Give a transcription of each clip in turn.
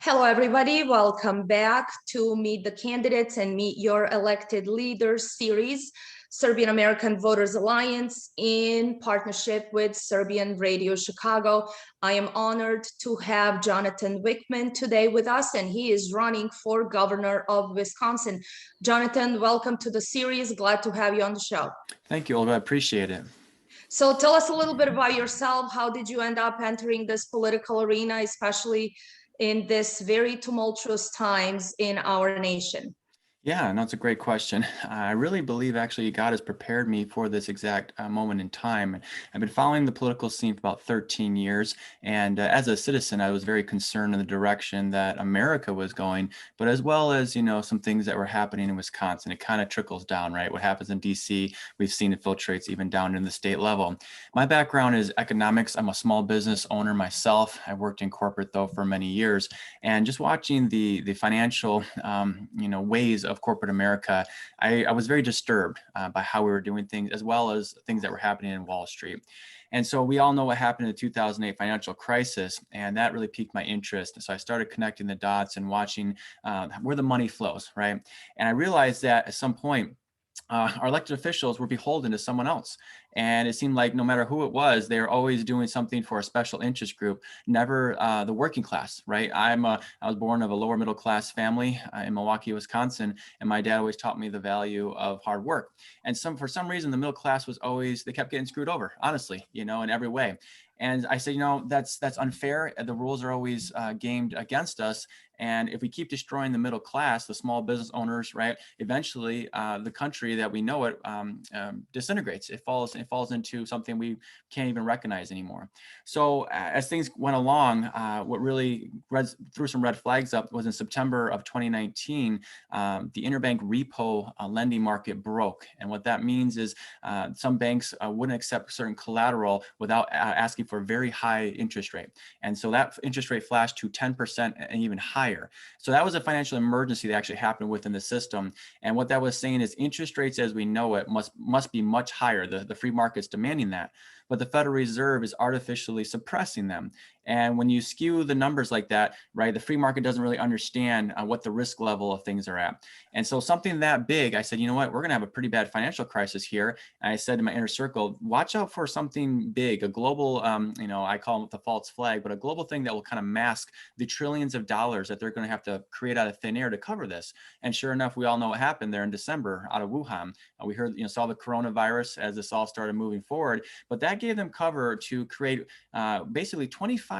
Hello, everybody. Welcome back to Meet the Candidates and Meet Your Elected Leaders series, Serbian American Voters Alliance, in partnership with Serbian Radio Chicago. I am honored to have Jonathan Wichmann today with us, and he is running for governor of Wisconsin. Jonathan, welcome to the series. Glad to have you on the show. Thank you, Olga. I appreciate it. So tell us a little bit about yourself. How did you end up entering this political arena, especially in this very tumultuous times in our nation? Yeah, no, it's a great question. I really believe actually God has prepared me for this exact moment in time. I've been following the political scene for about 13 years. And as a citizen, I was very concerned in the direction that America was going, but as well as, some things that were happening in Wisconsin. It kind of trickles down, right? What happens in DC, we've seen it filtrates even down in the state level. My background is economics. I'm a small business owner myself. I worked in corporate, though, for many years. And just watching the financial, ways of corporate America, I was very disturbed by how we were doing things, as well as things that were happening in Wall Street. And so we all know what happened in the 2008 financial crisis, and that really piqued my interest. So I started connecting the dots and watching where the money flows, right? And I realized that at some point, our elected officials were beholden to someone else. And it seemed like no matter who it was, they were always doing something for a special interest group, never the working class, right? I was born of a lower middle class family in Milwaukee, Wisconsin, and my dad always taught me the value of hard work. And for some reason, the middle class was always, they kept getting screwed over, honestly, in every way. And I said, that's unfair. The rules are always gamed against us. And if we keep destroying the middle class, the small business owners, right, eventually the country that we know it disintegrates. It falls into something we can't even recognize anymore. So as things went along, what really threw some red flags up was in September of 2019, the interbank repo lending market broke. And what that means is some banks wouldn't accept certain collateral without asking for a very high interest rate. And so that interest rate flashed to 10% and even higher. So that was a financial emergency that actually happened within the system. And what that was saying is interest rates as we know it must be much higher. The free market's demanding that. But the Federal Reserve is artificially suppressing them. And when you skew the numbers like that, right, the free market doesn't really understand what the risk level of things are at. And so something that big, I said, you know what, we're going to have a pretty bad financial crisis here. And I said to my inner circle, watch out for something big, a global, I call it the false flag, but a global thing that will kind of mask the trillions of dollars that they're going to have to create out of thin air to cover this. And sure enough, we all know what happened there in December out of Wuhan. We heard, saw the coronavirus as this all started moving forward, but that gave them cover to create basically 25%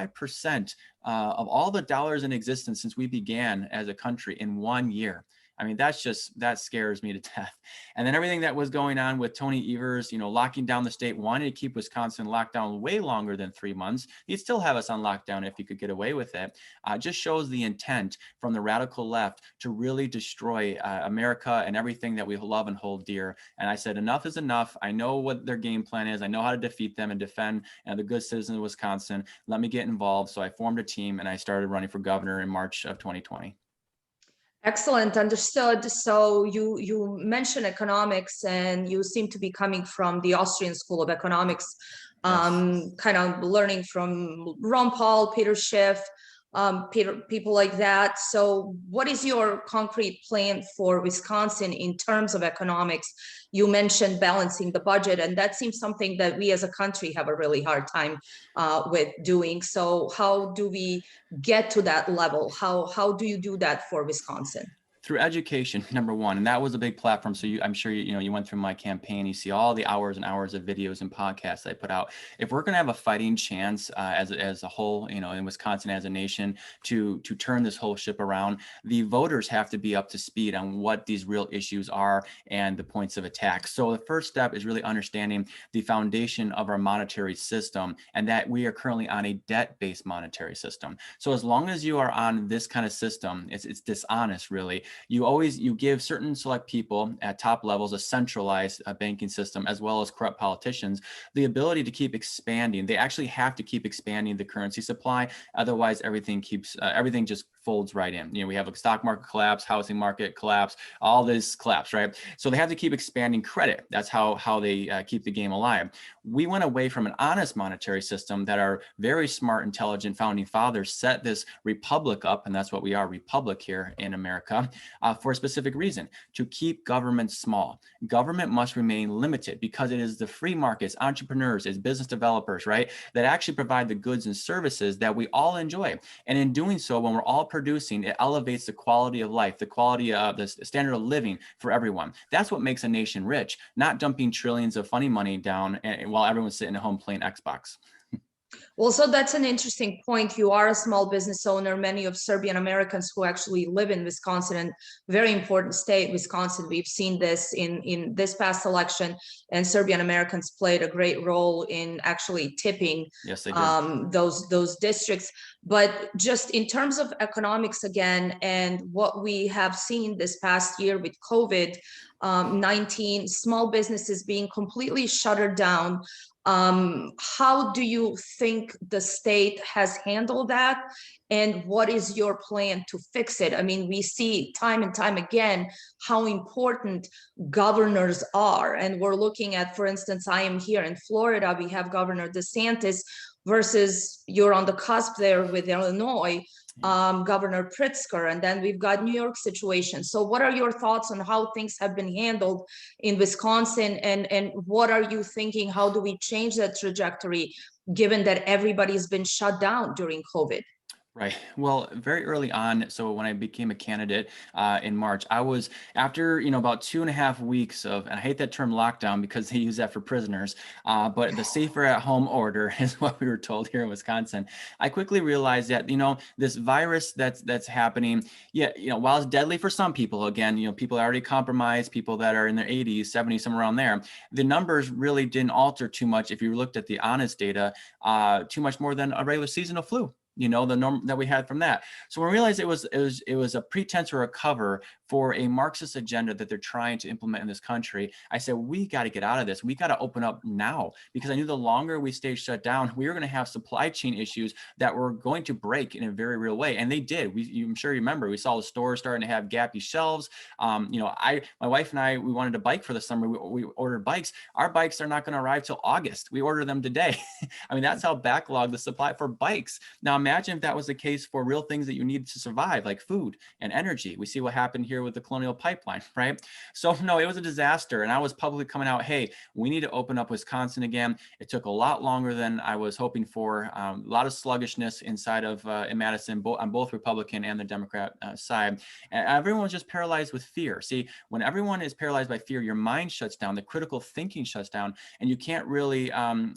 of all the dollars in existence since we began as a country in 1 year. I mean, that scares me to death. And then everything that was going on with Tony Evers, locking down the state, wanting to keep Wisconsin locked down way longer than 3 months. He'd still have us on lockdown if he could get away with it. Just shows the intent from the radical left to really destroy America and everything that we love and hold dear. And I said, enough is enough. I know what their game plan is. I know how to defeat them and defend the good citizens of Wisconsin. Let me get involved. So I formed a team and I started running for governor in March of 2020. Excellent, understood. So you mentioned economics, and you seem to be coming from the Austrian School of Economics, Yes. kind of learning from Ron Paul, Peter Schiff, people like that. So what is your concrete plan for Wisconsin in terms of economics? You mentioned balancing the budget, and that seems something that we as a country have a really hard time with doing. So how do we get to that level? How do you do that for Wisconsin? Through education, number one, and that was a big platform. So I'm sure you went through my campaign. You see all the hours and hours of videos and podcasts I put out. If we're going to have a fighting chance as a whole, in Wisconsin as a nation to turn this whole ship around, the voters have to be up to speed on what these real issues are and the points of attack. So the first step is really understanding the foundation of our monetary system, and that we are currently on a debt-based monetary system. So as long as you are on this kind of system, it's dishonest, really. You give certain select people at top levels a centralized banking system, as well as corrupt politicians, the ability to keep expanding. They actually have to keep expanding the currency supply. Otherwise, everything just folds right in. We have a stock market collapse, housing market collapse, all this collapse, right? So they have to keep expanding credit. That's how they keep the game alive. We went away from an honest monetary system that our very smart, intelligent founding fathers set this republic up, and that's what we are, republic here in America, for a specific reason, to keep government small. Government must remain limited because it is the free markets, entrepreneurs, it's business developers, right, that actually provide the goods and services that we all enjoy. And in doing so, when we're all producing, it elevates the quality of life, the quality of the standard of living for everyone. That's what makes a nation rich, not dumping trillions of funny money down while everyone's sitting at home playing Xbox. Well, so that's an interesting point. You are a small business owner. Many of Serbian Americans who actually live in Wisconsin, and very important state, Wisconsin, we've seen this in this past election, and Serbian Americans played a great role in actually tipping Yes, they did. those districts. But just in terms of economics again, and what we have seen this past year with COVID-19, small businesses being completely shuttered down. How do you think the state has handled that? And what is your plan to fix it? I mean, we see time and time again how important governors are. And we're looking at, for instance, I am here in Florida, we have Governor DeSantis versus you're on the cusp there with Illinois, Governor Pritzker, and then we've got New York situation. So what are your thoughts on how things have been handled in Wisconsin, and what are you thinking? How do we change that trajectory given that everybody's been shut down during COVID? Right. Well, very early on, so when I became a candidate in March, I was after, about 2.5 weeks of, and I hate that term lockdown because they use that for prisoners, but the safer at home order is what we were told here in Wisconsin. I quickly realized that, this virus that's happening, while it's deadly for some people, again, people are already compromised, people that are in their 80s, 70s, somewhere around there, the numbers really didn't alter too much if you looked at the honest data, too much more than a regular seasonal flu. The norm that we had from that. So we realized it was a pretense or a cover for a Marxist agenda that they're trying to implement in this country. I said, we got to get out of this. We got to open up now, because I knew the longer we stay shut down, we were going to have supply chain issues that were going to break in a very real way. And they did. I'm sure you remember, we saw the stores starting to have gappy shelves. My wife and I, we wanted a bike for the summer. We ordered bikes. Our bikes are not going to arrive till August. We ordered them today. I mean, that's how backlogged the supply for bikes. Now, imagine if that was the case for real things that you need to survive, like food and energy. We see what happened here with the Colonial Pipeline, right? So no, it was a disaster. And I was publicly coming out, hey, we need to open up Wisconsin again. It took a lot longer than I was hoping for. A lot of sluggishness inside of in Madison, on both Republican and the Democrat side. And everyone was just paralyzed with fear. See, when everyone is paralyzed by fear, your mind shuts down, the critical thinking shuts down, and you can't really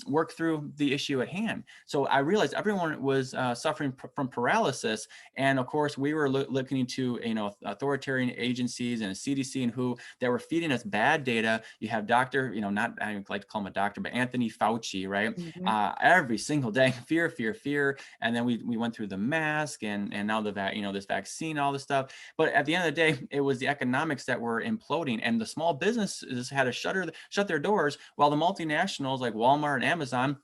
work through the issue at hand. So I realized everyone was suffering from paralysis. And of course, we were looking into authoritarian agencies and CDC and WHO that were feeding us bad data. You have Dr. Not, I don't like to call him a doctor, but Anthony Fauci, right? Mm-hmm. Every single day, fear, fear, fear. And then we went through the mask and now this vaccine, all this stuff. But at the end of the day, it was the economics that were imploding, and the small businesses had to shut their doors, while the multinationals like Walmart and Amazon,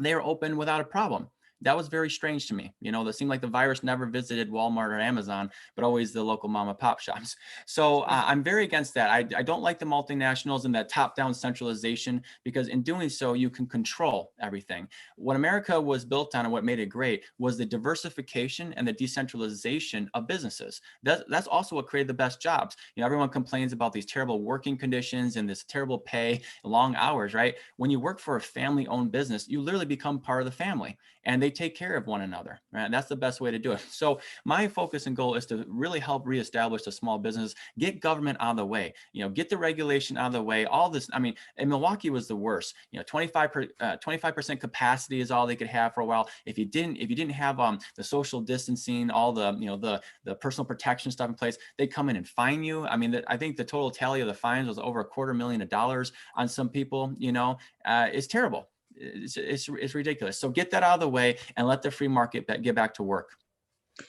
they were open without a problem. That was very strange to me. That seemed like the virus never visited Walmart or Amazon, but always the local mom and pop shops. So I'm very against that. I don't like the multinationals and that top-down centralization, because in doing so, you can control everything. What America was built on and what made it great was the diversification and the decentralization of businesses. That's also what created the best jobs. Everyone complains about these terrible working conditions and this terrible pay, long hours, right? When you work for a family-owned business, you literally become part of the family, and they take care of one another, right? That's the best way to do it. So my focus and goal is to really help reestablish the small business, get government out of the way, get the regulation out of the way. All this, I mean, in Milwaukee was the worst. 25% capacity is all they could have for a while. If you didn't have the social distancing, all the personal protection stuff in place, they come in and fine you. I mean, I think the total tally of the fines was over $250,000 on some people. It's terrible. It's ridiculous. So get that out of the way and let the free market get back to work.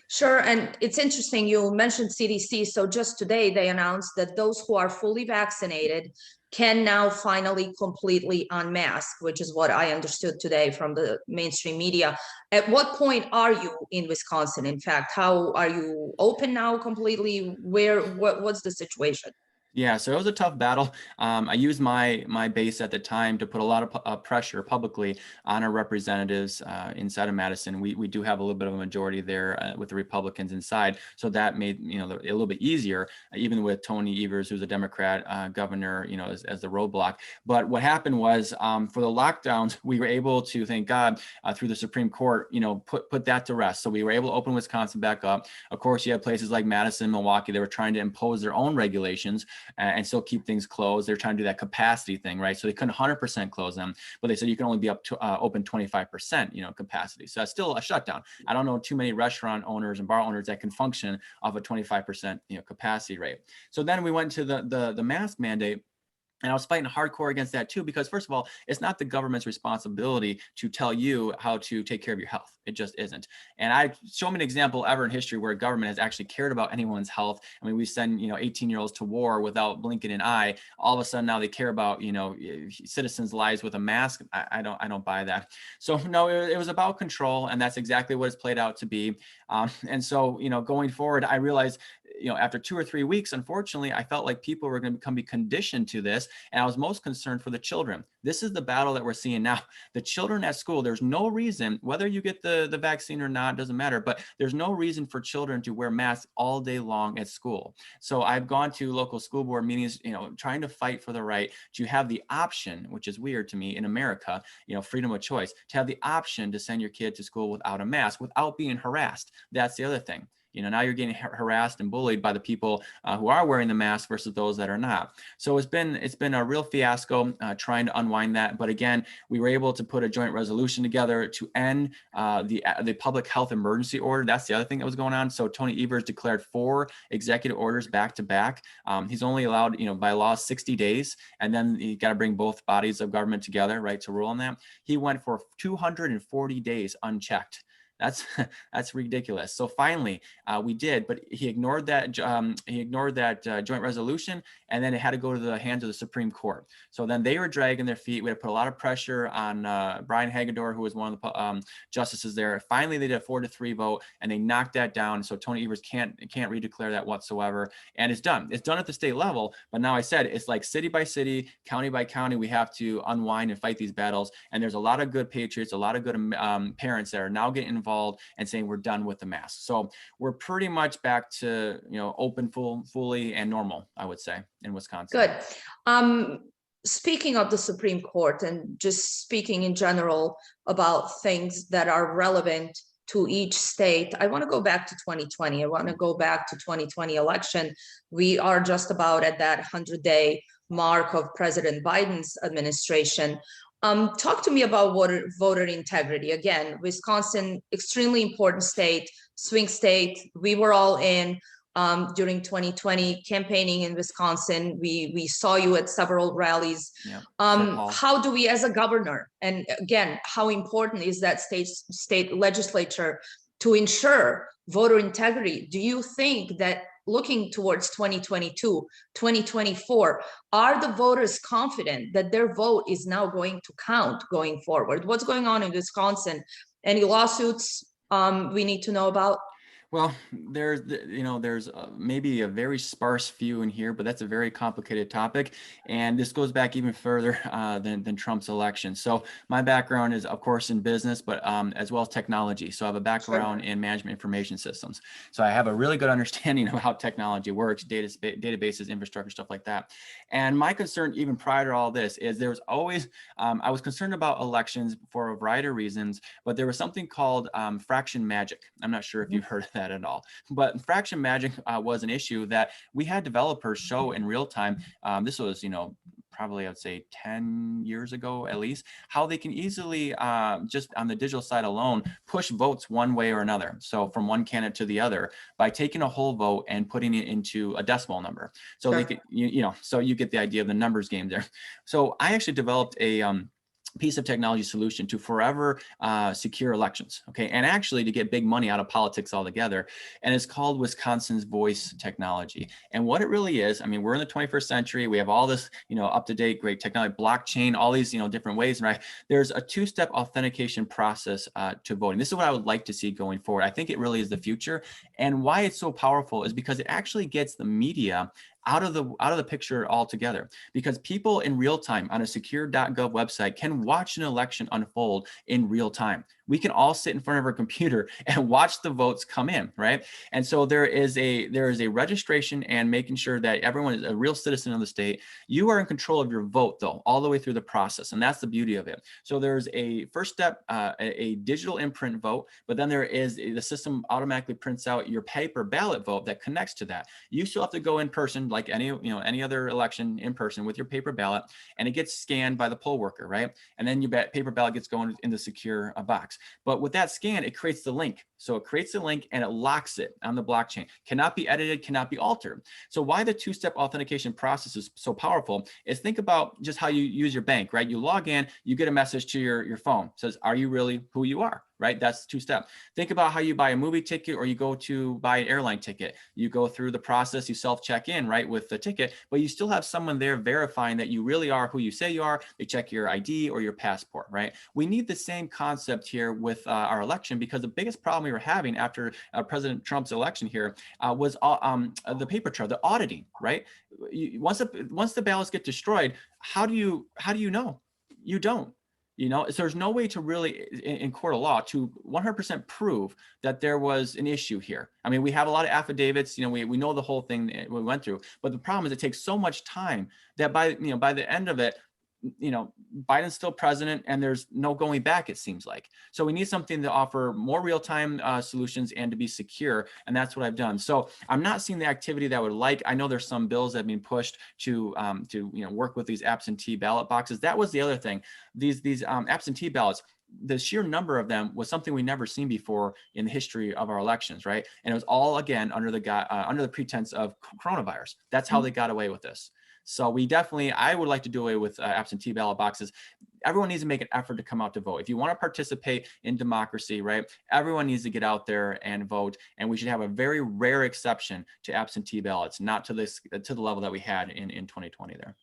Sure, and it's interesting you mentioned CDC. So just today they announced that those who are fully vaccinated can now finally completely unmask, which is what I understood today from the mainstream media. At what point are you in Wisconsin? In fact, how are you open now completely? What's the situation? Yeah, so it was a tough battle. I used my base at the time to put a lot of pressure publicly on our representatives inside of Madison. We do have a little bit of a majority there with the Republicans inside, so that made a little bit easier, even with Tony Evers, who's a Democrat governor, as the roadblock. But what happened was for the lockdowns, we were able to, thank God, through the Supreme Court, put that to rest. So we were able to open Wisconsin back up. Of course, you have places like Madison, Milwaukee, they were trying to impose their own regulations and still keep things closed. They're trying to do that capacity thing, right? So they couldn't 100% close them, but they said you can only be up to open 25%, capacity. So that's still a shutdown. I don't know too many restaurant owners and bar owners that can function off a 25%, capacity rate. So then we went to the mask mandate. And I was fighting hardcore against that too, because first of all, it's not the government's responsibility to tell you how to take care of your health. It just isn't. And I show me an example ever in history where government has actually cared about anyone's health. I mean, we send, 18-year-olds to war without blinking an eye. All of a sudden now they care about, citizens' lives with a mask. I don't buy that. So no, it was about control, and that's exactly what it's played out to be. And so, going forward, I realized, after 2 or 3 weeks, unfortunately, I felt like people were going to be conditioned to this. And I was most concerned for the children. This is the battle that we're seeing now. The children at school, there's no reason, whether you get the vaccine or not, doesn't matter, but there's no reason for children to wear masks all day long at school. So I've gone to local school board meetings, trying to fight for the right to have the option, which is weird to me in America, freedom of choice, to have the option to send your kid to school without a mask, without being harassed. That's the other thing. Now you're getting harassed and bullied by the people who are wearing the mask versus those that are not. So it's been a real fiasco trying to unwind that. But again, we were able to put a joint resolution together to end the public health emergency order. That's the other thing that was going on. So Tony Evers declared 4 executive orders back to back. He's only allowed, by law, 60 days, and then you got to bring both bodies of government together, right, to rule on that. He went for 240 days unchecked. That's ridiculous. So finally, we did, but he ignored that. Joint resolution, and then it had to go to the hands of the Supreme Court. So then they were dragging their feet. We had to put a lot of pressure on Brian Hagedorn, who was one of the justices there. Finally, they did a 4-3 vote, and they knocked that down. So Tony Evers can't redeclare that whatsoever, and it's done. It's done at the state level. But now I said it's like city by city, county by county. We have to unwind and fight these battles. And there's a lot of good patriots, a lot of good parents that are now getting involved and saying we're done with the mask. So we're pretty much back to, open fully and normal, I would say, in Wisconsin. Good. Speaking of the Supreme Court and just speaking in general about things that are relevant to each state, I want to go back to 2020. I want to go back to 2020 election. We are just about at that 100-day mark of President Biden's administration. Talk to me about voter integrity. Again, Wisconsin, extremely important state, swing state. We were all in during 2020 campaigning in Wisconsin. We saw you at several rallies. Yeah, how do we, as a governor, and again, how important is that state legislature to ensure voter integrity? Do you think that looking towards 2022, 2024, are the voters confident that their vote is now going to count going forward? What's going on in Wisconsin? Any lawsuits we need to know about? Well, there's maybe a very sparse few in here, but that's a very complicated topic. And this goes back even further than Trump's election. So my background is, of course, in business, but as well as technology. So I have a background in management information systems. So I have a really good understanding of how technology works, databases, infrastructure, stuff like that. And my concern, even prior to all this, is there was always, I was concerned about elections for a variety of reasons, but there was something called fraction magic. I'm not sure if you've heard of that at all, but fraction magic was an issue that we had developers show in real time. This was, probably I would say 10 years ago at least, how they can easily just on the digital side alone push votes one way or another. So from one candidate to the other by taking a whole vote and putting it into a decimal number. So they could, so you get the idea of the numbers game there. So I actually developed a piece of technology solution to forever secure elections, okay, and actually to get big money out of politics altogether. And it's called Wisconsin's Voice Technology. And what it really is, I mean, we're in the 21st century. We have all this, up-to-date great technology, blockchain, all these, different ways, right? There's a two-step authentication process to voting. This is what I would like to see going forward. I think it really is the future. And why it's so powerful is because it actually gets the media out of the picture altogether, because people in real time on a secure.gov website can watch an election unfold in real time. We can all sit in front of our computer and watch the votes come in, right? And so there is a registration and making sure that everyone is a real citizen of the state. You are in control of your vote, though, all the way through the process, and that's the beauty of it. So there's a first step, a digital imprint vote, but then there is the system automatically prints out your paper ballot vote that connects to that. You still have to go in person, like any other election, in person with your paper ballot, and it gets scanned by the poll worker, right? And then your paper ballot gets going in the secure box. But with that scan, it creates the link. So it creates the link and it locks it on the blockchain. Cannot be edited, cannot be altered. So why the two-step authentication process is so powerful is, think about just how you use your bank, right? You log in, you get a message to your phone. It says, are you really who you are? Right? That's two-step. Think about how you buy a movie ticket or you go to buy an airline ticket. You go through the process, you self-check in, right, with the ticket, but you still have someone there verifying that you really are who you say you are. They check your ID or your passport, right? We need the same concept here with our election, because the biggest problem we were having after President Trump's election here was the paper trail, the auditing, right? Once the ballots get destroyed, how do you know? You don't. So there's no way to really, in court of law, to 100% prove that there was an issue here. I mean, we have a lot of affidavits, we know the whole thing that we went through, but the problem is it takes so much time that by the end of it, Biden's still president and there's no going back, it seems like. So we need something to offer more real-time solutions and to be secure. And that's what I've done. So I'm not seeing the activity that I would like. I know there's some bills that have been pushed to work with these absentee ballot boxes. That was the other thing. These absentee ballots, the sheer number of them was something we never seen before in the history of our elections, right? And it was all, again, under the pretense of coronavirus. That's how they got away with this. So I would like to do away with absentee ballot boxes. Everyone needs to make an effort to come out to vote. If you want to participate in democracy, right, everyone needs to get out there and vote. And we should have a very rare exception to absentee ballots, not to the level that we had in 2020 there.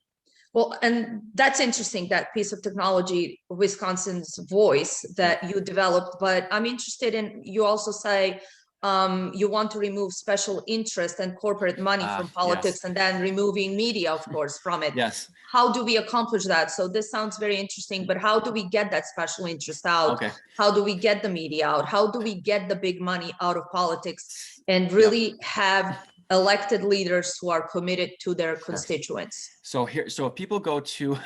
Well, and that's interesting, that piece of technology, Wisconsin's Voice, that you developed. But I'm interested in, you also say you want to remove special interest and corporate money from politics, yes. And then removing media, of course, from it. Yes. How do we accomplish that? So this sounds very interesting, but how do we get that special interest out? Okay. How do we get the media out? How do we get the big money out of politics and really have elected leaders who are committed to their constituents? So if people go to,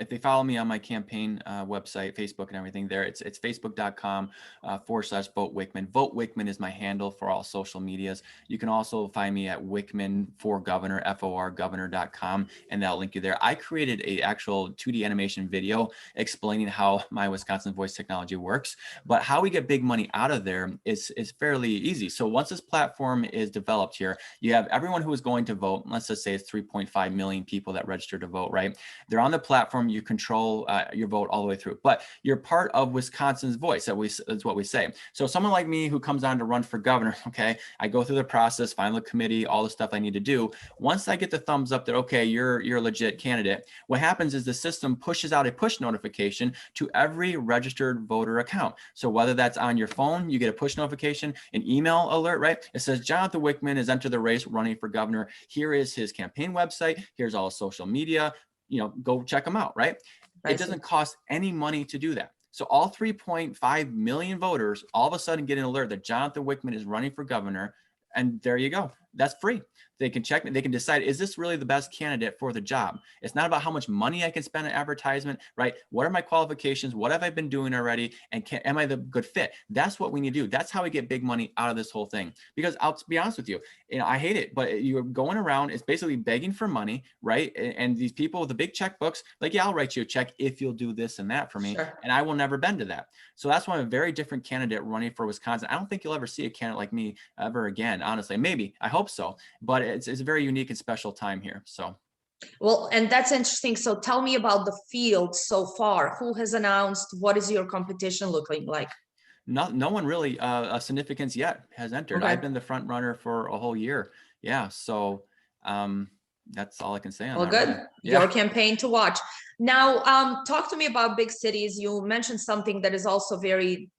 if they follow me on my campaign website, Facebook and everything there, it's facebook.com/Vote Wichmann. Vote Wichmann is my handle for all social medias. You can also find me at Wichmann for Governor, FORgovernor.com, and that'll link you there. I created a actual 2D animation video explaining how my Wisconsin Voice technology works, but how we get big money out of there is fairly easy. So once this platform is developed here, you have everyone who is going to vote. Let's just say it's 3.5 million people that register to vote, right? They're on the platform. You control your vote all the way through, but you're part of Wisconsin's Voice. That's what we say. So someone like me who comes on to run for governor, okay, I go through the process, find the committee, all the stuff I need to do. Once I get the thumbs up that, okay, you're a legit candidate, what happens is the system pushes out a push notification to every registered voter account. So whether that's on your phone, you get a push notification, an email alert, right? It says Jonathan Wichmann has entered the race running for governor. Here is his campaign website. Here's all his social media, go check them out, right? It doesn't cost any money to do that. So all 3.5 million voters all of a sudden get an alert that Jonathan Wichmann is running for governor. And there you go. That's free. They can check, they can decide, is this really the best candidate for the job? It's not about how much money I can spend on advertisement, right? What are my qualifications? What have I been doing already? And am I the good fit? That's what we need to do. That's how we get big money out of this whole thing. Because I'll be honest with you, I hate it, but you're going around, it's basically begging for money, right? And these people with the big checkbooks, like, yeah, I'll write you a check if you'll do this and that for me. Sure. And I will never bend to that. So that's why I'm a very different candidate running for Wisconsin. I don't think you'll ever see a candidate like me ever again, honestly. Maybe, I hope so, but it's a very unique and special time here. So Well, and that's interesting. So tell me about the field so far. Who has announced? What is your competition looking like? No one really of significance yet has entered. I've Okay. been the front runner for a whole year. Yeah, so that's all I can say on Well, that, really. good. Yeah. Your campaign to watch. Now, talk to me about big cities. You mentioned something that is also very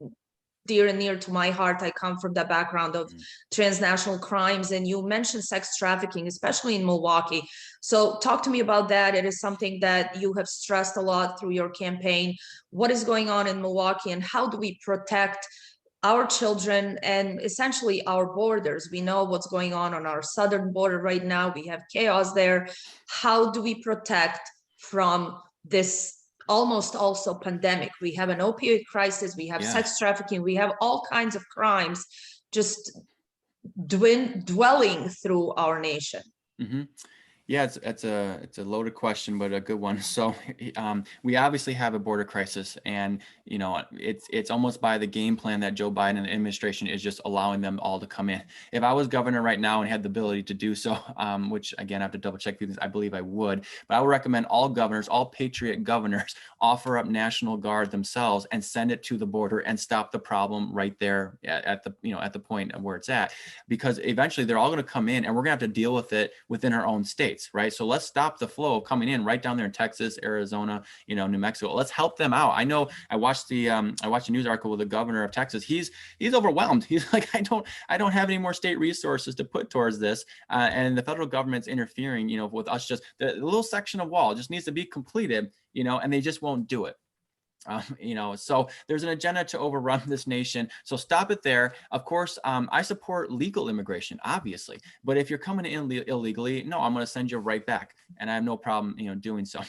dear and near to my heart. I come from the background of Mm. transnational crimes, and you mentioned sex trafficking, especially in Milwaukee. So talk to me about that. It is something that you have stressed a lot through your campaign. What is going on in Milwaukee, and how do we protect our children and essentially our borders? We know what's going on our southern border right now. We have chaos there. How do we protect from this almost also pandemic? We have an opioid crisis, we have Yeah. sex trafficking, we have all kinds of crimes just dwelling through our nation. Mm-hmm. Yeah, it's a loaded question, but a good one. So, we obviously have a border crisis, and it's almost by the game plan that Joe Biden and the administration is just allowing them all to come in. If I was governor right now and had the ability to do so, which again I have to double check because I believe I would, but I would recommend all governors, all patriot governors, offer up National Guard themselves and send it to the border and stop the problem right there at the at the point of where it's at, because eventually they're all going to come in and we're going to have to deal with it within our own states, right? So let's stop the flow of coming in right down there in Texas, Arizona, New Mexico. Let's help them out. I know I watched the news article with the governor of Texas. He's overwhelmed. He's like, I don't have any more state resources to put towards this, and the federal government's interfering, with us. Just the little section of wall just needs to be completed, and they just won't do it. So there's an agenda to overrun this nation. So stop it there. Of course, I support legal immigration, obviously. But if you're coming in illegally, no, I'm going to send you right back, and I have no problem, doing so.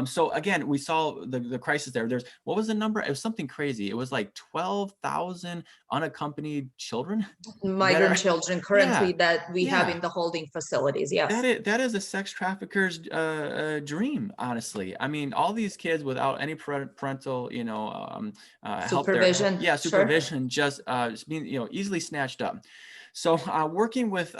So again, we saw the crisis there. What was the number? It was something crazy. It was like 12,000 unaccompanied children that Migrant are, children yeah, currently that we have yeah. in the holding facilities. Yes. That is a sex trafficker's dream, honestly. I mean, all these kids without any parental, help there, Supervision. yeah, Sure. supervision, just being, easily snatched up. So working with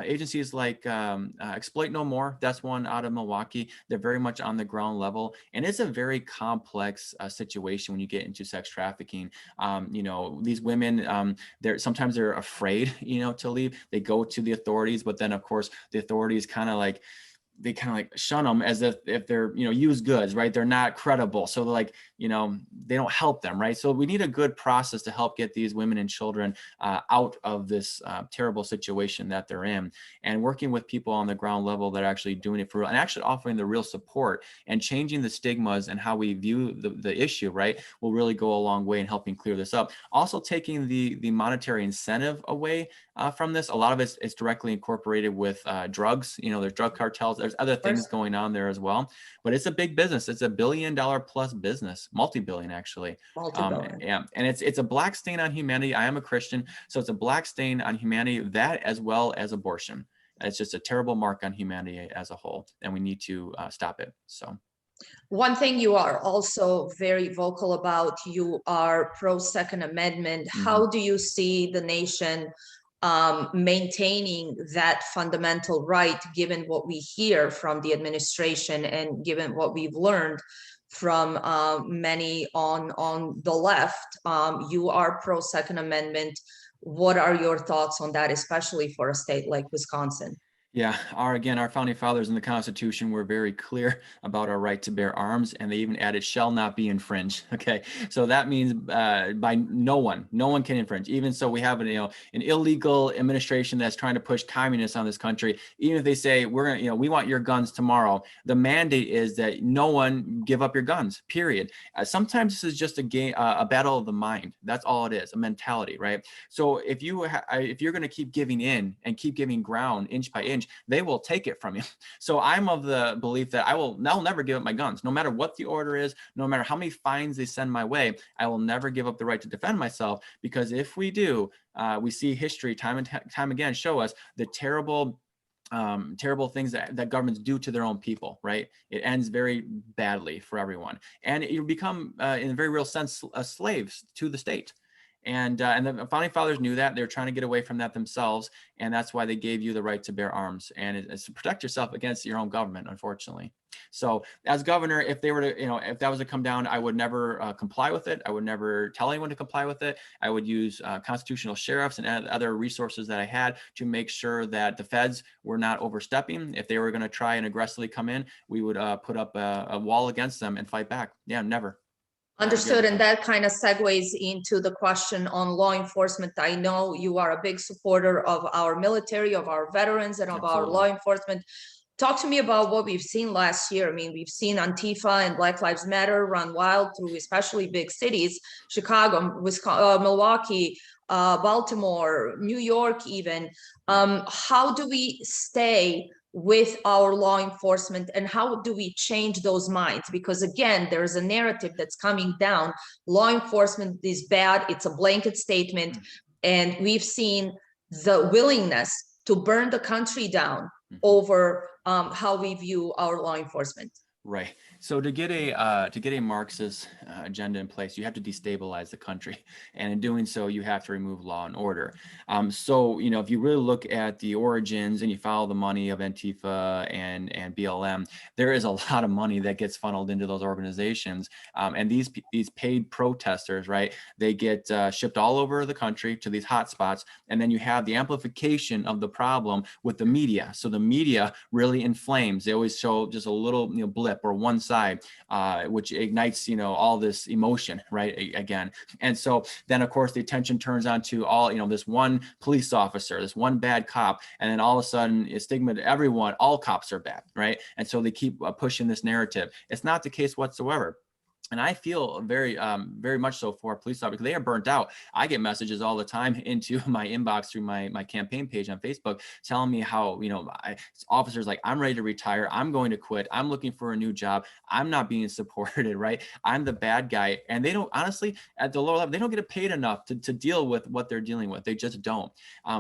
agencies like Exploit No More, that's one out of Milwaukee. They're very much on the ground level, and it's a very complex situation when you get into sex trafficking. These women, sometimes they're afraid, to leave. They go to the authorities, but then of course the authorities kind of like shun them as if they're used goods, right? They're not credible, so they're like, they don't help them, right? So we need a good process to help get these women and children out of this terrible situation that they're in, and working with people on the ground level that are actually doing it for real and actually offering the real support and changing the stigmas and how we view the issue, right, will really go a long way in helping clear this up. Also taking the monetary incentive away from this. A lot of it's directly incorporated with drugs. There's drug cartels. There's other things going on there as well. But it's a big business. It's $1 billion plus business, multi-billion actually. Multi-billion. Yeah, and it's a black stain on humanity. I am a Christian, so it's a black stain on humanity, that as well as abortion. It's just a terrible mark on humanity as a whole, and we need to stop it. So. One thing you are also very vocal about, you are pro Second Amendment. Mm-hmm. How do you see the nation maintaining that fundamental right, given what we hear from the administration and given what we've learned from many on the left? You are pro Second Amendment. What are your thoughts on that, especially for a state like Wisconsin? Yeah, our founding fathers in the Constitution were very clear about our right to bear arms, and they even added "shall not be infringed." Okay, so that means by no one can infringe. Even so, we have an illegal administration that's trying to push communists on this country. Even if they say we want your guns tomorrow, the mandate is that no one give up your guns. Period. Sometimes this is just a game, a battle of the mind. That's all it is, a mentality, right? So if you're going to keep giving in and keep giving ground inch by inch, they will take it from you. So I'm of the belief that I'll never give up my guns, no matter what the order is, no matter how many fines they send my way. I will never give up the right to defend myself, because if we do, we see history time and time again show us the terrible things that governments do to their own people, right? It ends very badly for everyone, and you become in a very real sense slaves to the state. And the founding fathers knew that. They were trying to get away from that themselves. And that's why they gave you the right to bear arms. And it's to protect yourself against your own government, unfortunately. So as governor, if they were to, if that was to come down, I would never comply with it. I would never tell anyone to comply with it. I would use constitutional sheriffs and other resources that I had to make sure that the feds were not overstepping. If they were going to try and aggressively come in, we would put up a wall against them and fight back. Yeah, never. Understood. And that kind of segues into the question on law enforcement. I know you are a big supporter of our military, of our veterans, and of our law enforcement. Talk to me about what we've seen last year. I mean, we've seen Antifa and Black Lives Matter run wild through especially big cities, Chicago, Wisconsin, Milwaukee, Baltimore, New York even. How do we stay with our law enforcement, and how do we change those minds? Because again, there's a narrative that's coming down. Law enforcement is bad. It's a blanket statement. And we've seen the willingness to burn the country down over how we view our law enforcement. Right. So to get a Marxist agenda in place, you have to destabilize the country, and in doing so, you have to remove law and order. So if you really look at the origins and you follow the money of Antifa and BLM, there is a lot of money that gets funneled into those organizations, and these paid protesters, right? They get shipped all over the country to these hotspots, and then you have the amplification of the problem with the media. So the media really inflames. They always show just a little blip or one side, which ignites, all this emotion, right? Again. And so then of course the attention turns on to all, this one police officer, this one bad cop. And then all of a sudden it's stigma to everyone, all cops are bad, right? And so they keep pushing this narrative. It's not the case whatsoever. And I feel very much so for police officers, because they are burnt out. I get messages all the time into my inbox through my campaign page on Facebook telling me how, officers like, I'm ready to retire. I'm going to quit. I'm looking for a new job. I'm not being supported, right? I'm the bad guy. And they don't, honestly, at the lower level, they don't get paid enough to deal with what they're dealing with. They just don't.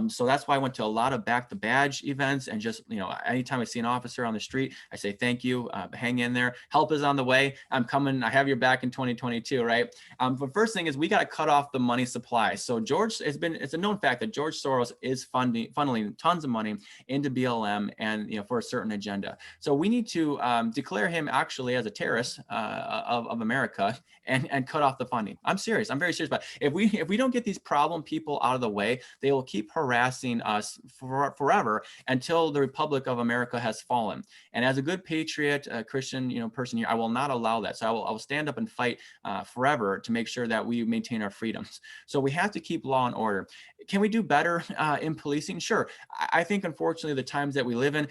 So that's why I went to a lot of back the badge events, and just, anytime I see an officer on the street, I say, thank you, hang in there. Help is on the way. I'm coming. I have your back in 2022, right? But first thing is we got to cut off the money supply. So it's a known fact that George Soros is funneling tons of money into BLM and for a certain agenda. So we need to declare him actually as a terrorist of America and cut off the funding. I'm serious. I'm very serious. But if we don't get these problem people out of the way, they will keep harassing us forever until the Republic of America has fallen. And as a good patriot, Christian, person here, I will not allow that. So I will stand up and fight forever to make sure that we maintain our freedoms. So we have to keep law and order. Can we do better in policing? Sure. I think, unfortunately, the times that we live in,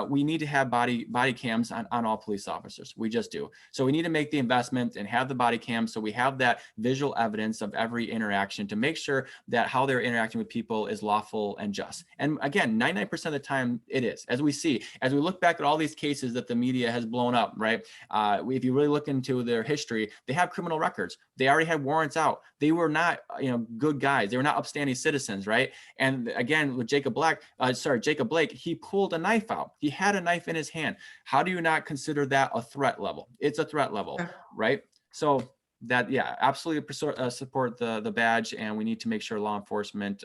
we need to have body cams on all police officers. We just do. So we need to make the investment and have the body cams so we have that visual evidence of every interaction to make sure that how they're interacting with people is lawful and just. And again, 99% of the time it is. As we look back at all these cases that the media has blown up, right? If you really look into their history, they have criminal records. They already had warrants out. They were not, good guys. They were not upstanding citizens, right? And again, with Jacob Blake, he pulled a knife out. He had a knife in his hand. How do you not consider that a threat level? It's a threat level, right? So that, yeah, absolutely support the badge, and we need to make sure law enforcement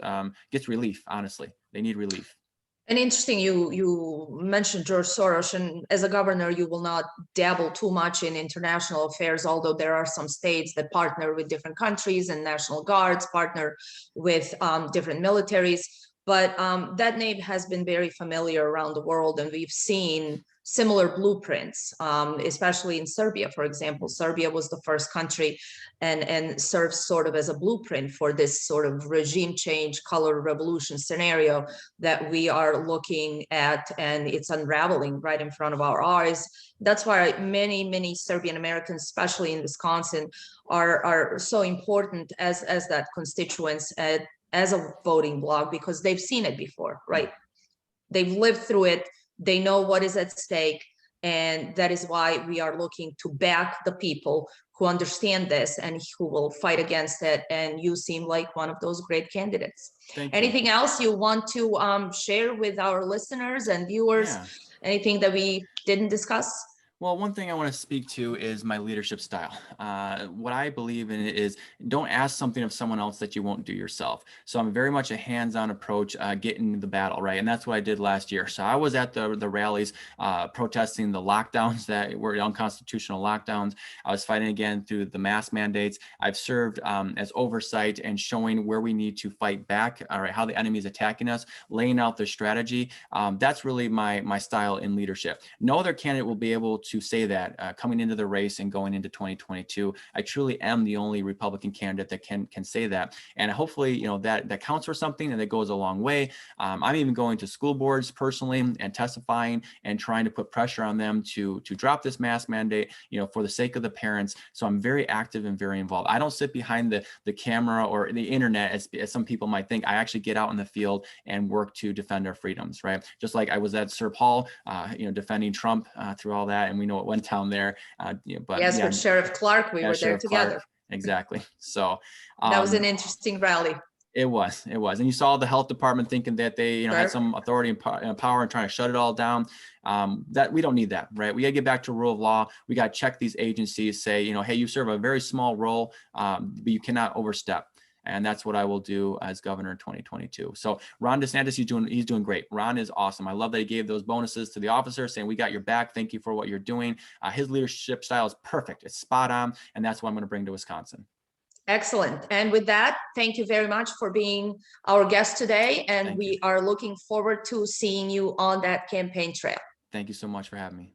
gets relief. Honestly, they need relief. And interesting, you mentioned George Soros, and as a governor, you will not dabble too much in international affairs, although there are some states that partner with different countries and national guards partner with different militaries. But that name has been very familiar around the world, and we've seen similar blueprints, especially in Serbia, for example. Serbia was the first country and serves sort of as a blueprint for this sort of regime change, color revolution scenario that we are looking at, and it's unraveling right in front of our eyes. That's why many Serbian Americans, especially in Wisconsin, are so important as that constituents, as a voting bloc, because they've seen it before, right? They've lived through it. They know what is at stake. And that is why we are looking to back the people who understand this and who will fight against it. And you seem like one of those great candidates. Anything else you want to share with our listeners and viewers? Yeah. Anything that we didn't discuss? Well, one thing I want to speak to is my leadership style. What I believe in is don't ask something of someone else that you won't do yourself. So I'm very much a hands-on approach, getting the battle, right? And that's what I did last year. So I was at the rallies, protesting the lockdowns that were unconstitutional lockdowns. I was fighting again through the mask mandates. I've served as oversight and showing where we need to fight back, all right, how the enemy is attacking us, laying out their strategy. That's really my style in leadership. No other candidate will be able to say that coming into the race and going into 2022. I truly am the only Republican candidate that can say that, and hopefully, that counts for something and that goes a long way. I'm even going to school boards personally and testifying and trying to put pressure on them to drop this mask mandate, for the sake of the parents. So I'm very active and very involved. I don't sit behind the camera or the internet as some people might think. I actually get out in the field and work to defend our freedoms, right? Just like I was at Serp Hall, defending Trump through all that, and we know what went down there. But yes, yeah, with Sheriff Clark, we were there Sheriff together. Clark, exactly. So That was an interesting rally. It was, and you saw the health department thinking that they, had some authority and power and trying to shut it all down. That we don't need that, right? We got to get back to rule of law. We got to check these agencies, say, hey, you serve a very small role, but you cannot overstep. And that's what I will do as governor in 2022. So Ron DeSantis, he's doing great. Ron is awesome. I love that he gave those bonuses to the officers, saying we got your back. Thank you for what you're doing. His leadership style is perfect. It's spot on, and that's what I'm going to bring to Wisconsin. Excellent. And with that, thank you very much for being our guest today. And we are looking forward to seeing you on that campaign trail. Thank you so much for having me.